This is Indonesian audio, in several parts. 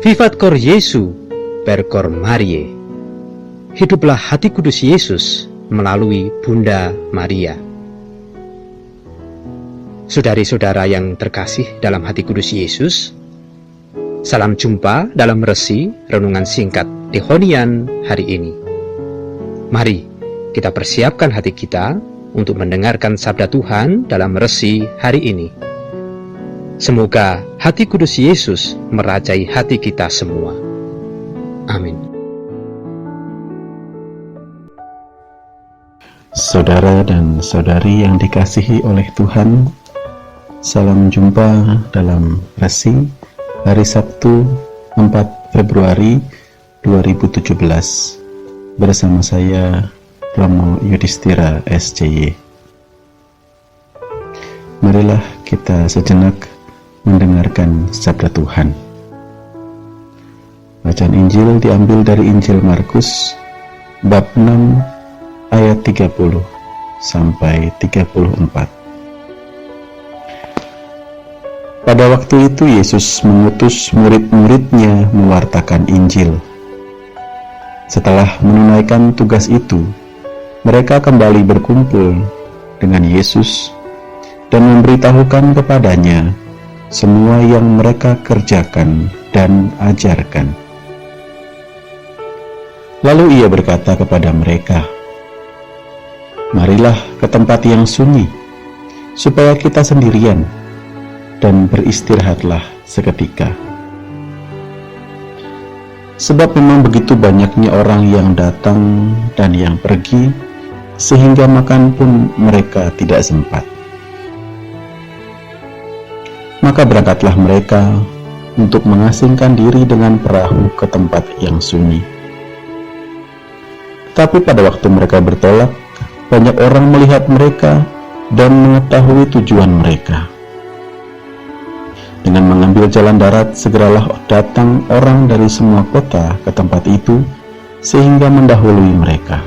Vivat cor Jesu per cor Mariae. Hiduplah hati kudus Yesus melalui Bunda Maria. Saudari-saudara yang terkasih dalam hati kudus Yesus, salam jumpa dalam resi renungan singkat Dehonian hari ini. Mari kita persiapkan hati kita untuk mendengarkan sabda Tuhan dalam resi hari ini. Semoga hati kudus Yesus merajai hati kita semua. Amin. Saudara dan saudari yang dikasihi oleh Tuhan, salam jumpa dalam resi hari Sabtu 4 Februari 2017 bersama saya Romo Yudhistira SCY. Marilah kita sejenak mendengarkan sabda Tuhan. Bacaan Injil diambil dari Injil Markus bab 6 ayat 30 sampai 34. Pada waktu itu Yesus mengutus murid-muridnya mewartakan Injil. Setelah menunaikan tugas itu, mereka kembali berkumpul dengan Yesus dan memberitahukan kepadanya semua yang mereka kerjakan dan ajarkan. Lalu ia berkata kepada mereka, "Marilah ke tempat yang sunyi, supaya kita sendirian, dan beristirahatlah seketika." Sebab memang begitu banyaknya orang yang datang dan yang pergi, sehingga makan pun mereka tidak sempat. Maka berangkatlah mereka untuk mengasingkan diri dengan perahu ke tempat yang sunyi. Tapi pada waktu mereka bertolak, banyak orang melihat mereka dan mengetahui tujuan mereka. Dengan mengambil jalan darat, segeralah datang orang dari semua kota ke tempat itu, sehingga mendahului mereka.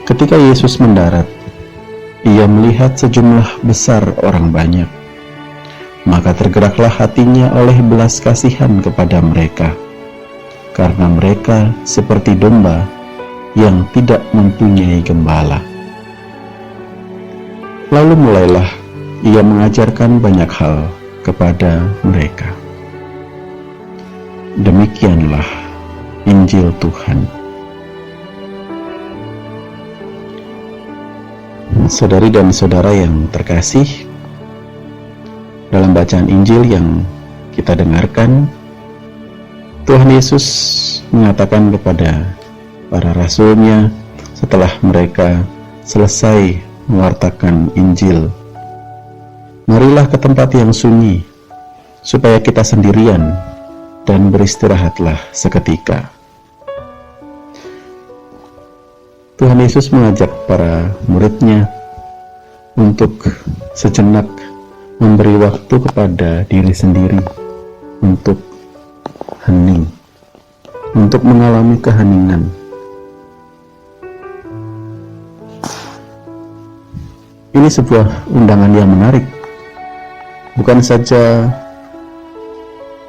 Ketika Yesus mendarat, ia melihat sejumlah besar orang banyak. Maka tergeraklah hatinya oleh belas kasihan kepada mereka, karena mereka seperti domba yang tidak mempunyai gembala. Lalu mulailah ia mengajarkan banyak hal kepada mereka. Demikianlah Injil Tuhan. Saudari dan saudara yang terkasih, dalam bacaan Injil yang kita dengarkan, Tuhan Yesus mengatakan kepada para rasul-Nya setelah mereka selesai mewartakan Injil, "Marilah ke tempat yang sunyi, supaya kita sendirian dan beristirahatlah seketika." Tuhan Yesus mengajak para murid-Nya untuk sejenak memberi waktu kepada diri sendiri untuk hening, untuk mengalami keheningan. Ini sebuah undangan yang menarik. Bukan saja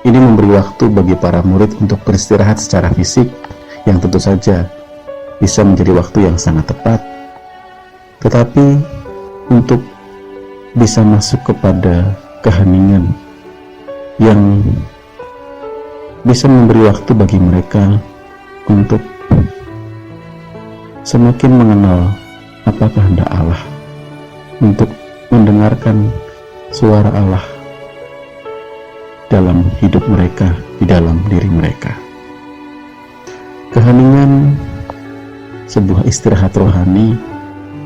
ini memberi waktu bagi para murid untuk beristirahat secara fisik, yang tentu saja bisa menjadi waktu yang sangat tepat, tetapi untuk bisa masuk kepada keheningan yang bisa memberi waktu bagi mereka untuk semakin mengenal apa kehendak Allah, untuk mendengarkan suara Allah dalam hidup mereka, di dalam diri mereka. Keheningan, sebuah istirahat rohani,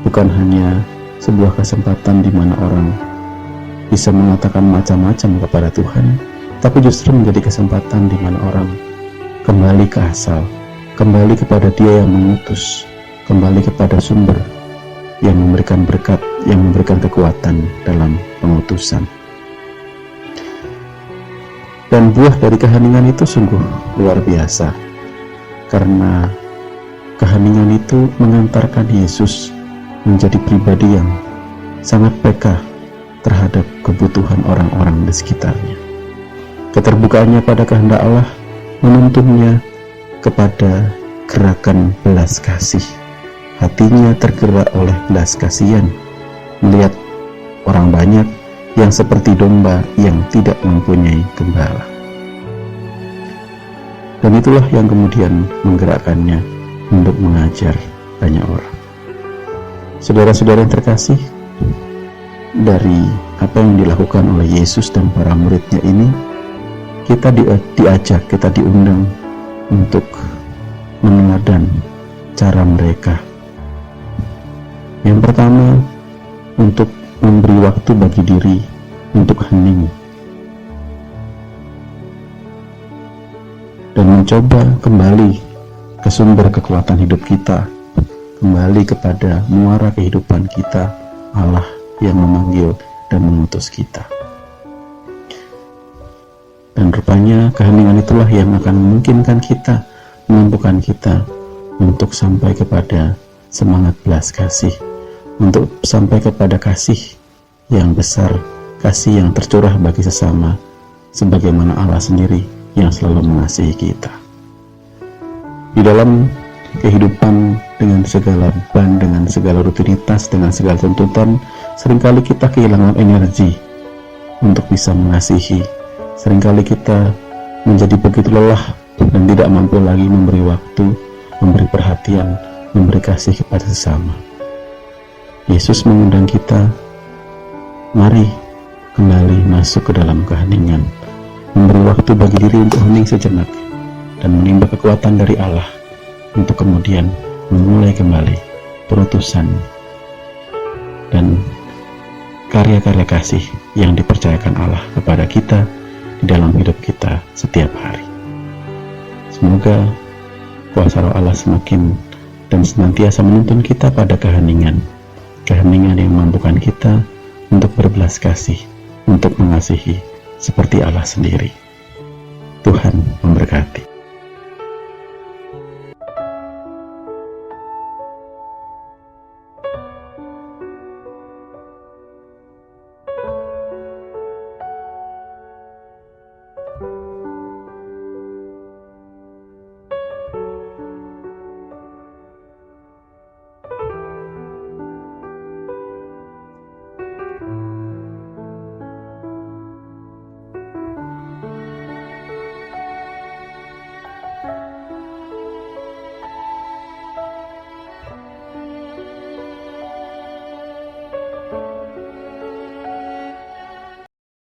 bukan hanya sebuah kesempatan di mana orang bisa mengatakan macam-macam kepada Tuhan, tapi justru menjadi kesempatan di mana orang kembali ke asal, kembali kepada Dia yang mengutus, kembali kepada sumber yang memberikan berkat, yang memberikan kekuatan dalam pengutusan. Dan buah dari keheningan itu sungguh luar biasa, karena keheningan itu mengantarkan Yesus menjadi pribadi yang sangat peka terhadap kebutuhan orang-orang di sekitarnya. Keterbukaannya pada kehendak Allah menuntunnya kepada gerakan belas kasih. Hatinya tergerak oleh belas kasihan melihat orang banyak yang seperti domba yang tidak mempunyai gembala. Dan itulah yang kemudian menggerakkannya untuk mengajar banyak orang. Saudara-saudara yang terkasih, dari apa yang dilakukan oleh Yesus dan para muridnya ini, kita diajak, kita diundang untuk meneladan cara mereka. Yang pertama, untuk memberi waktu bagi diri untuk hening dan mencoba kembali ke sumber kekuatan hidup kita, kembali kepada muara kehidupan kita, Allah yang memanggil dan mengutus kita. Dan rupanya keheningan itulah yang akan memungkinkan kita, memampukan kita untuk sampai kepada semangat belas kasih, untuk sampai kepada kasih yang besar, kasih yang tercurah bagi sesama, sebagaimana Allah sendiri yang selalu mengasihi kita. Di dalam kehidupan dengan segala beban, dengan segala rutinitas, dengan segala tuntutan, seringkali kita kehilangan energi untuk bisa mengasihi. Seringkali kita menjadi begitu lelah dan tidak mampu lagi memberi waktu, memberi perhatian, memberi kasih kepada sesama. Yesus mengundang kita, mari kembali masuk ke dalam keheningan, memberi waktu bagi diri untuk hening sejenak, dan menimba kekuatan dari Allah untuk kemudian memulai kembali perutusan dan karya-karya kasih yang dipercayakan Allah kepada kita di dalam hidup kita setiap hari. Semoga kuasa roh Allah semakin dan senantiasa menuntun kita pada keheningan yang memampukan kita untuk berbelas kasih, untuk mengasihi seperti Allah sendiri. Tuhan memberkati.